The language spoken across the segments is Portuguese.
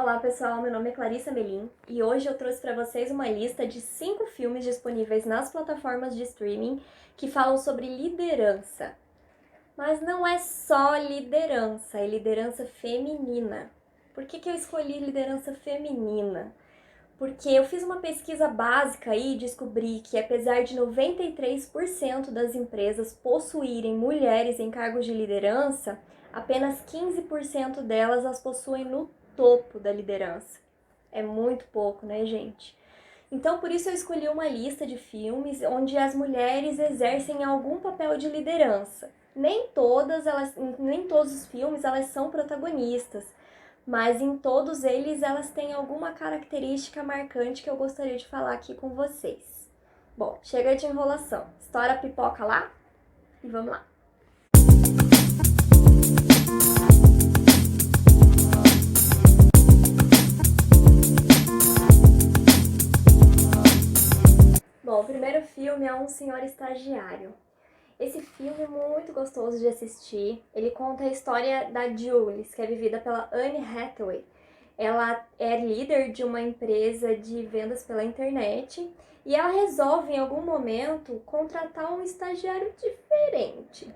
Olá pessoal, meu nome é Clarissa Melim e hoje eu trouxe para vocês uma lista de 5 filmes disponíveis nas plataformas de streaming que falam sobre liderança. Mas não é só liderança, é liderança feminina. Por que eu escolhi liderança feminina? Porque eu fiz uma pesquisa básica e descobri que apesar de 93% das empresas possuírem mulheres em cargos de liderança, apenas 15% delas as possuem no topo da liderança. É muito pouco, né, gente? Então, por isso eu escolhi uma lista de filmes onde as mulheres exercem algum papel de liderança. Nem todos os filmes elas são protagonistas, mas em todos eles elas têm alguma característica marcante que eu gostaria de falar aqui com vocês. Bom, chega de enrolação. Estoura a pipoca lá e vamos lá. Bom, o primeiro filme é Um Senhor Estagiário. Esse filme é muito gostoso de assistir. Ele conta a história da Jules, que é vivida pela Anne Hathaway. Ela é líder de uma empresa de vendas pela internet e ela resolve em algum momento contratar um estagiário diferente.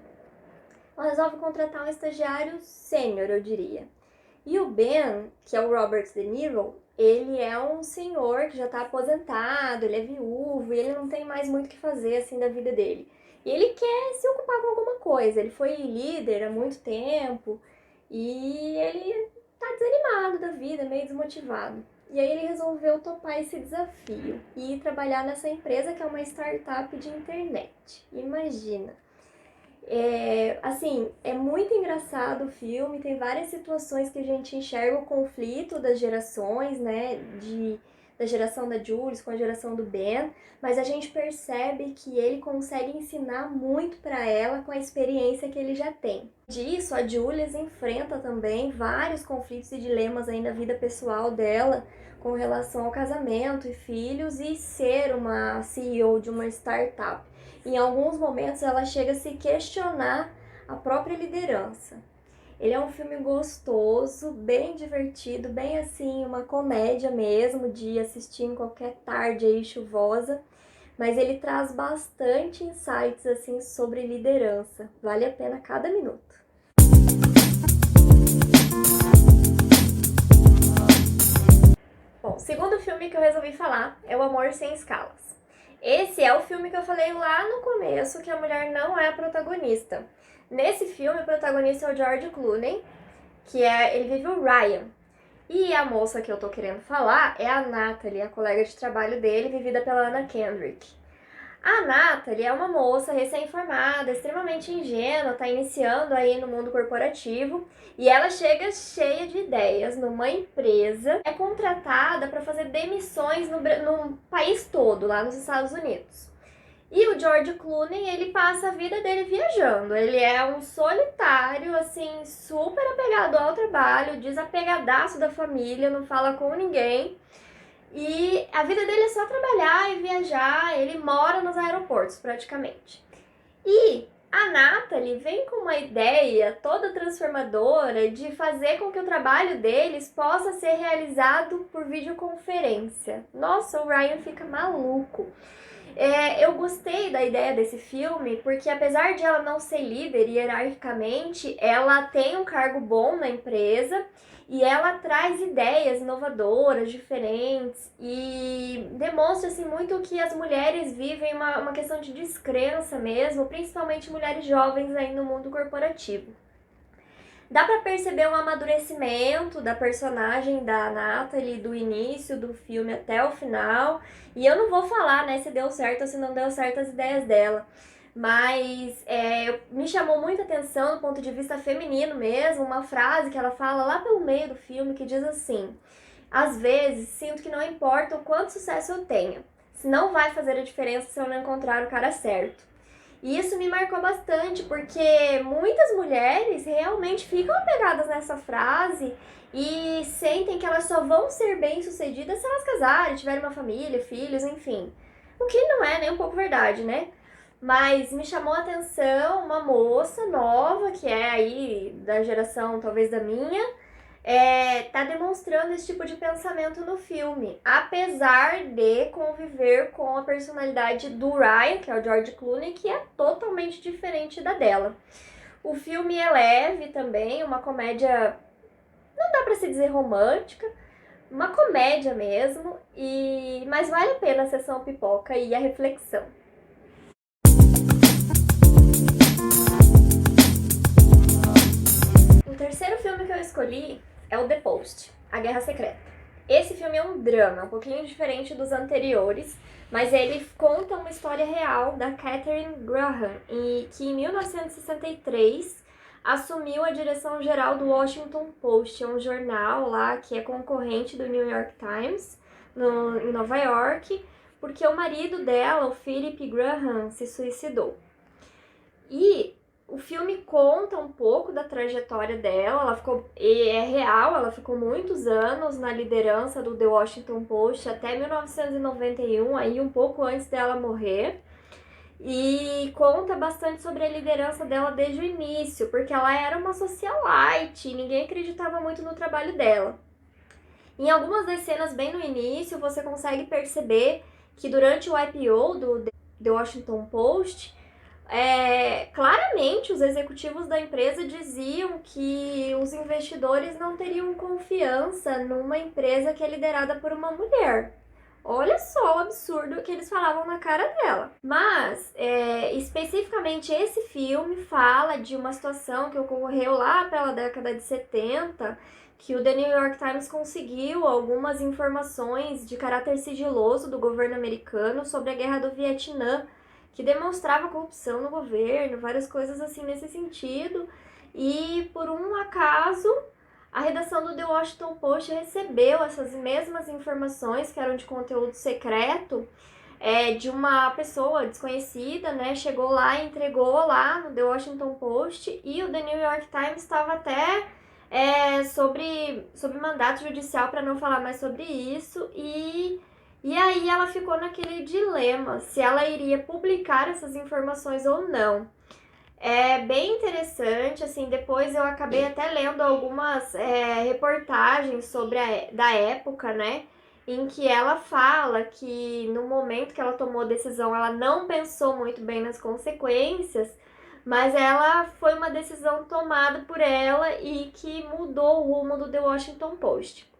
Ela resolve contratar um estagiário sênior, eu diria. E o Ben, que é o Robert De Niro, ele é um senhor que já está aposentado, ele é viúvo e ele não tem mais muito o que fazer assim da vida dele. E ele quer se ocupar com alguma coisa. Ele foi líder há muito tempo e ele tá desanimado da vida, meio desmotivado. E aí ele resolveu topar esse desafio e ir trabalhar nessa empresa que é uma startup de internet. Imagina! É muito engraçado o filme, tem várias situações que a gente enxerga o conflito das gerações, né, da geração da Jules com a geração do Ben, mas a gente percebe que ele consegue ensinar muito para ela com a experiência que ele já tem. Disso, a Jules enfrenta também vários conflitos e dilemas aí na vida pessoal dela, com relação ao casamento e filhos e ser uma CEO de uma startup. Em alguns momentos ela chega a se questionar a própria liderança. Ele é um filme gostoso, bem divertido, bem assim, uma comédia mesmo, de assistir em qualquer tarde aí chuvosa, mas ele traz bastante insights assim sobre liderança. Vale a pena cada minuto. Bom, o segundo filme que eu resolvi falar é O Amor Sem Escalas. Esse é o filme que eu falei lá no começo que a mulher não é a protagonista. Nesse filme, o protagonista é o George Clooney, ele vive o Ryan. E a moça que eu tô querendo falar é a Natalie, a colega de trabalho dele, vivida pela Anna Kendrick. A Natalie é uma moça recém-formada, extremamente ingênua, está iniciando aí no mundo corporativo e ela chega cheia de ideias numa empresa, é contratada para fazer demissões no país todo, lá nos Estados Unidos. E o George Clooney, ele passa a vida dele viajando. Ele é um solitário, assim, super apegado ao trabalho, desapegadaço da família, não fala com ninguém. E a vida dele é só trabalhar e viajar, ele mora nos aeroportos praticamente. E a Natalie vem com uma ideia toda transformadora de fazer com que o trabalho deles possa ser realizado por videoconferência. Nossa, o Ryan fica maluco. Eu gostei da ideia desse filme porque, apesar de ela não ser líder hierarquicamente, ela tem um cargo bom na empresa e ela traz ideias inovadoras, diferentes e demonstra assim, muito que as mulheres vivem uma questão de descrença mesmo, principalmente mulheres jovens aí no mundo corporativo. Dá pra perceber um amadurecimento da personagem da Natalie do início do filme até o final. E eu não vou falar, né, se deu certo ou se não deu certo as ideias dela. Mas me chamou muita atenção do ponto de vista feminino mesmo, uma frase que ela fala lá pelo meio do filme que diz assim: às vezes sinto que não importa o quanto sucesso eu tenha, se não vai fazer a diferença se eu não encontrar o cara certo. E isso me marcou bastante, porque muitas mulheres realmente ficam apegadas nessa frase e sentem que elas só vão ser bem-sucedidas se elas casarem, tiverem uma família, filhos, enfim. O que não é nem um pouco verdade, né? Mas me chamou a atenção uma moça nova, que é aí da geração talvez da minha, tá demonstrando esse tipo de pensamento no filme, apesar de conviver com a personalidade do Ryan, que é o George Clooney, que é totalmente diferente da dela. O filme é leve também, uma comédia, não dá pra se dizer romântica, uma comédia mesmo, mas vale a pena a sessão pipoca e a reflexão. O terceiro filme que eu escolhi é o The Post, A Guerra Secreta. Esse filme é um drama, um pouquinho diferente dos anteriores, mas ele conta uma história real da Catherine Graham, que em 1963 assumiu a direção geral do Washington Post, é um jornal lá que é concorrente do New York Times, em Nova York, porque o marido dela, o Philip Graham, se suicidou. E o filme conta um pouco da trajetória dela, é real, ela ficou muitos anos na liderança do The Washington Post até 1991, aí um pouco antes dela morrer. E conta bastante sobre a liderança dela desde o início, porque ela era uma socialite e ninguém acreditava muito no trabalho dela. Em algumas das cenas bem no início, você consegue perceber que durante o IPO do The Washington Post, claramente os executivos da empresa diziam que os investidores não teriam confiança numa empresa que é liderada por uma mulher. Olha só o absurdo que eles falavam na cara dela. Mas, especificamente esse filme fala de uma situação que ocorreu lá pela década de 70, que o The New York Times conseguiu algumas informações de caráter sigiloso do governo americano sobre a guerra do Vietnã, que demonstrava corrupção no governo, várias coisas assim nesse sentido. E por um acaso, a redação do The Washington Post recebeu essas mesmas informações, que eram de conteúdo secreto, de uma pessoa desconhecida, né? Chegou lá e entregou lá no The Washington Post, e o The New York Times estava até sobre mandato judicial para não falar mais sobre isso, e aí ela ficou naquele dilema se ela iria publicar essas informações ou não. É bem interessante, assim, depois eu acabei até lendo algumas reportagens da época, né, em que ela fala que no momento que ela tomou a decisão, ela não pensou muito bem nas consequências, mas ela foi uma decisão tomada por ela e que mudou o rumo do The Washington Post.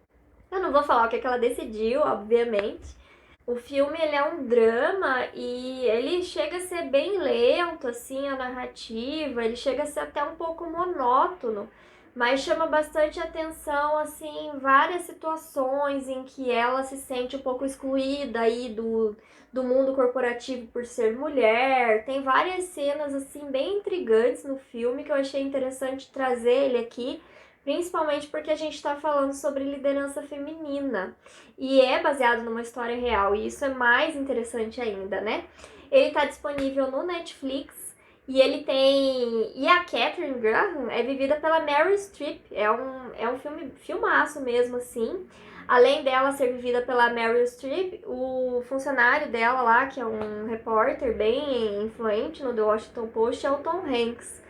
Eu não vou falar o que ela decidiu, obviamente. O filme, ele é um drama e ele chega a ser bem lento, assim, a narrativa, ele chega a ser até um pouco monótono, mas chama bastante atenção, assim, várias situações em que ela se sente um pouco excluída aí do mundo corporativo por ser mulher. Tem várias cenas, assim, bem intrigantes no filme que eu achei interessante trazer ele aqui, principalmente porque a gente está falando sobre liderança feminina e é baseado numa história real, e isso é mais interessante ainda, né? Ele está disponível no Netflix e ele tem. E a Catherine Graham é vivida pela Meryl Streep, é um filmaço mesmo, assim. Além dela ser vivida pela Meryl Streep, o funcionário dela lá, que é um repórter bem influente no The Washington Post, é o Tom Hanks.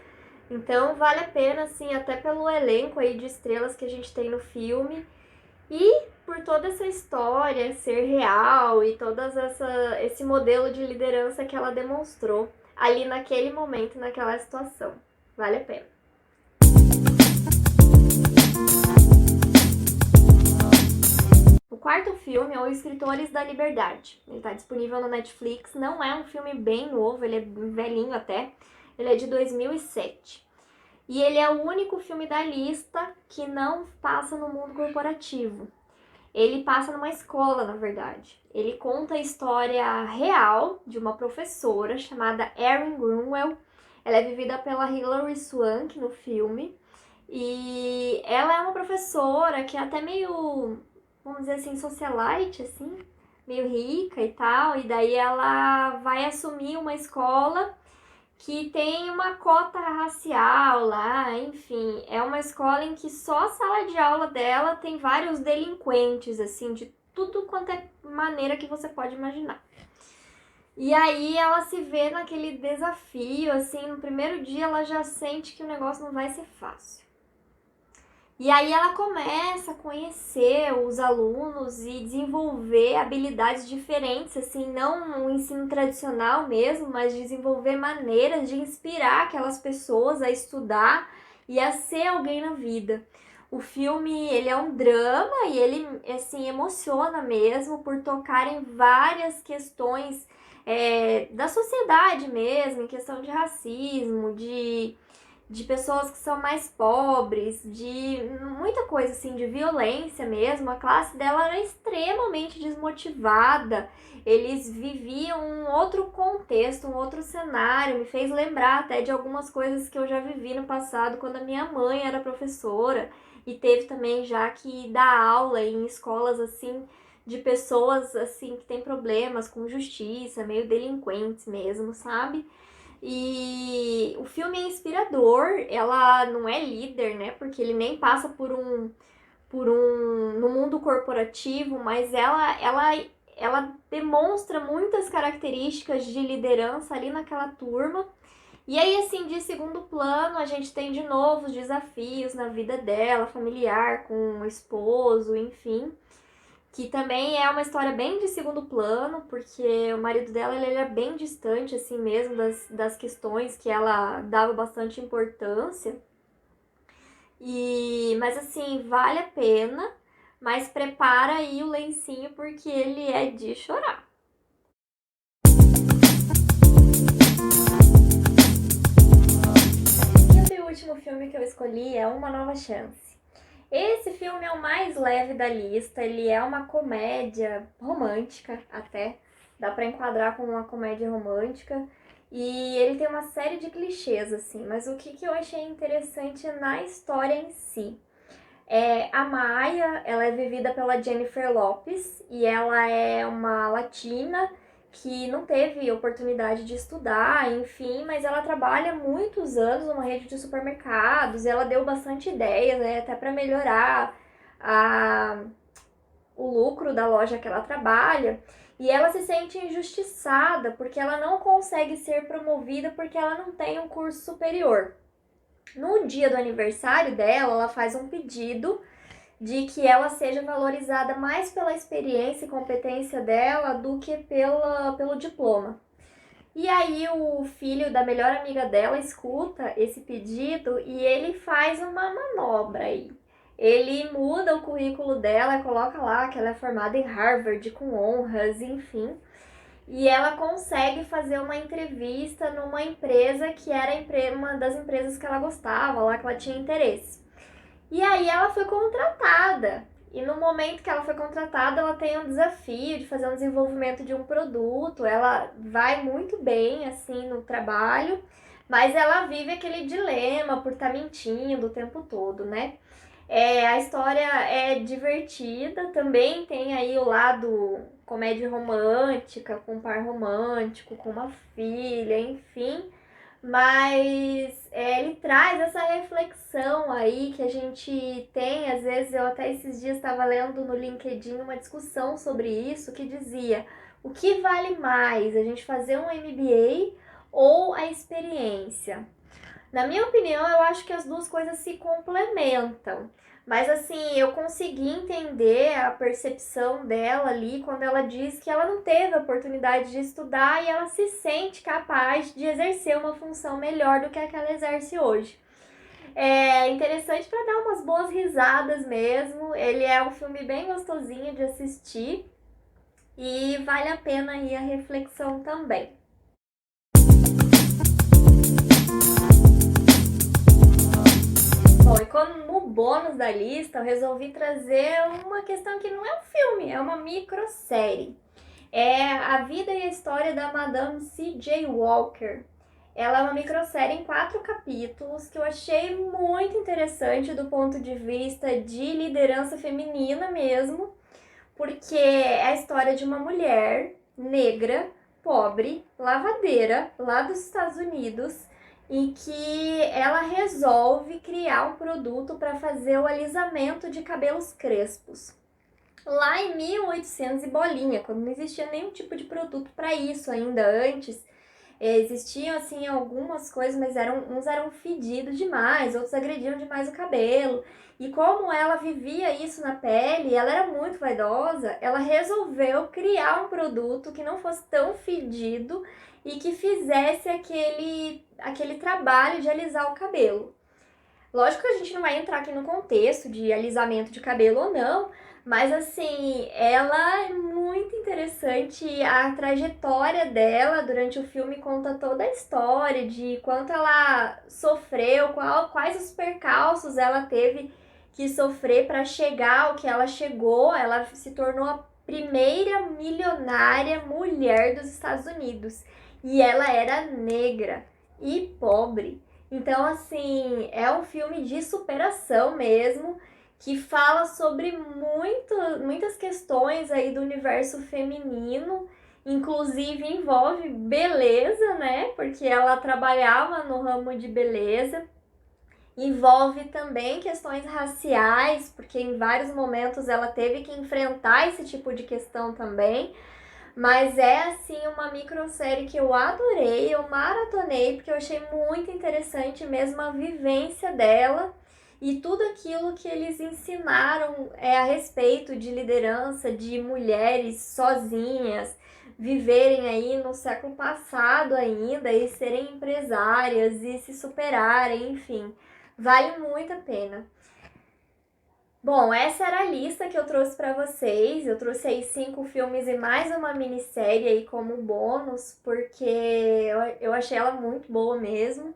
Então vale a pena, assim, até pelo elenco aí de estrelas que a gente tem no filme e por toda essa história ser real e esse modelo de liderança que ela demonstrou ali naquele momento, naquela situação. Vale a pena. O quarto filme é Os Escritores da Liberdade. Ele está disponível no Netflix, não é um filme bem novo, ele é velhinho até. Ele é de 2007. E ele é o único filme da lista que não passa no mundo corporativo. Ele passa numa escola, na verdade. Ele conta a história real de uma professora chamada Erin Grunwald. Ela é vivida pela Hilary Swank no filme. E ela é uma professora que é até meio, vamos dizer assim, socialite, assim, meio rica e tal. E daí ela vai assumir uma escola que tem uma cota racial lá, enfim, é uma escola em que só a sala de aula dela tem vários delinquentes, assim, de tudo quanto é maneira que você pode imaginar. E aí ela se vê naquele desafio, assim, no primeiro dia ela já sente que o negócio não vai ser fácil. E aí ela começa a conhecer os alunos e desenvolver habilidades diferentes, assim, não o ensino tradicional mesmo, mas desenvolver maneiras de inspirar aquelas pessoas a estudar e a ser alguém na vida. O filme, ele é um drama e ele, assim, emociona mesmo por tocar em várias questões da sociedade mesmo, em questão de racismo, de pessoas que são mais pobres, de muita coisa assim, de violência mesmo. A classe dela era extremamente desmotivada. Eles viviam um outro contexto, um outro cenário. Me fez lembrar até de algumas coisas que eu já vivi no passado, quando a minha mãe era professora e teve também já que dar aula em escolas assim de pessoas assim que têm problemas com justiça, meio delinquentes mesmo, sabe? E o filme é inspirador, ela não é líder, né? Porque ele nem passa no mundo corporativo, mas ela demonstra muitas características de liderança ali naquela turma. E aí, assim, de segundo plano, a gente tem de novo os desafios na vida dela, familiar, com o esposo, enfim, que também é uma história bem de segundo plano, porque o marido dela ele era bem distante, assim mesmo, das questões que ela dava bastante importância. Mas assim, vale a pena, mas prepara aí o lencinho porque ele é de chorar. E o último filme que eu escolhi é Uma Nova Chance. Esse filme é o mais leve da lista, ele é uma comédia romântica até, dá pra enquadrar como uma comédia romântica, e ele tem uma série de clichês, assim, mas o que eu achei interessante na história em si? A Maia, ela é vivida pela Jennifer Lopez, e ela é uma latina que não teve oportunidade de estudar, enfim, mas ela trabalha muitos anos numa rede de supermercados, e ela deu bastante ideias, né, até para melhorar a, o lucro da loja que ela trabalha, e ela se sente injustiçada porque ela não consegue ser promovida porque ela não tem um curso superior. No dia do aniversário dela, ela faz um pedido de que ela seja valorizada mais pela experiência e competência dela do que pelo diploma. E aí o filho da melhor amiga dela escuta esse pedido e ele faz uma manobra aí. Ele muda o currículo dela, coloca lá que ela é formada em Harvard com honras, enfim. E ela consegue fazer uma entrevista numa empresa que era uma das empresas que ela gostava, lá que ela tinha interesse. E aí ela foi contratada. E no momento que ela foi contratada, ela tem um desafio de fazer um desenvolvimento de um produto. Ela vai muito bem assim no trabalho, mas ela vive aquele dilema por estar mentindo o tempo todo, né? A história é divertida, também tem aí o lado comédia romântica, com um par romântico, com uma filha, enfim. Mas ele traz essa reflexão aí que a gente tem, às vezes eu até esses dias estava lendo no LinkedIn uma discussão sobre isso que dizia o que vale mais, a gente fazer um MBA ou a experiência? Na minha opinião, eu acho que as duas coisas se complementam. Mas assim, eu consegui entender a percepção dela ali quando ela diz que ela não teve a oportunidade de estudar e ela se sente capaz de exercer uma função melhor do que a que ela exerce hoje. É interessante para dar umas boas risadas mesmo. Ele é um filme bem gostosinho de assistir e vale a pena aí a reflexão também. Bom, e como no bônus da lista, eu resolvi trazer uma questão que não é um filme, é uma microsérie. É a vida e a história da Madame C.J. Walker. Ela é uma microsérie em 4 capítulos que eu achei muito interessante do ponto de vista de liderança feminina mesmo, porque é a história de uma mulher negra, pobre, lavadeira, lá dos Estados Unidos, em que ela resolve criar um produto para fazer o alisamento de cabelos crespos. Lá em 1800 e bolinha, quando não existia nenhum tipo de produto para isso ainda antes, Existiam, assim, algumas coisas, mas uns eram fedidos demais, outros agrediam demais o cabelo. E como ela vivia isso na pele, ela era muito vaidosa, ela resolveu criar um produto que não fosse tão fedido e que fizesse aquele trabalho de alisar o cabelo. Lógico que a gente não vai entrar aqui no contexto de alisamento de cabelo ou não, mas assim, ela é muito interessante, a trajetória dela durante o filme conta toda a história de quanto ela sofreu, quais os percalços ela teve que sofrer para chegar ao que ela chegou. Ela se tornou a primeira milionária mulher dos Estados Unidos e ela era negra e pobre. Então, assim, é um filme de superação mesmo, que fala sobre muitas questões aí do universo feminino, inclusive envolve beleza, né? Porque ela trabalhava no ramo de beleza. Envolve também questões raciais, porque em vários momentos ela teve que enfrentar esse tipo de questão também. Mas é assim uma microsérie que eu adorei, eu maratonei, porque eu achei muito interessante mesmo a vivência dela e tudo aquilo que eles ensinaram a respeito de liderança, de mulheres sozinhas, viverem aí no século passado ainda e serem empresárias e se superarem, enfim, vale muito a pena. Bom, essa era a lista que eu trouxe para vocês. Eu trouxe aí 5 filmes e mais uma minissérie aí como bônus, porque eu achei ela muito boa mesmo.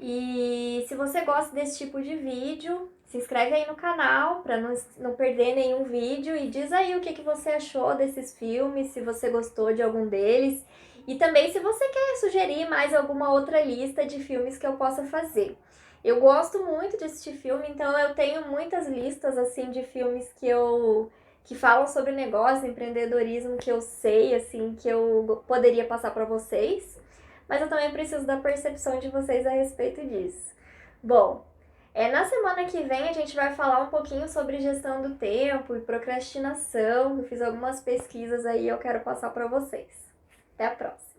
E se você gosta desse tipo de vídeo, se inscreve aí no canal para não perder nenhum vídeo e diz aí o que você achou desses filmes, se você gostou de algum deles. E também se você quer sugerir mais alguma outra lista de filmes que eu possa fazer. Eu gosto muito de assistir filme, então eu tenho muitas listas assim de filmes que falam sobre negócio, empreendedorismo, que eu sei assim que eu poderia passar para vocês, mas eu também preciso da percepção de vocês a respeito disso. Bom, na semana que vem a gente vai falar um pouquinho sobre gestão do tempo e procrastinação. Eu fiz algumas pesquisas aí e eu quero passar para vocês. Até a próxima.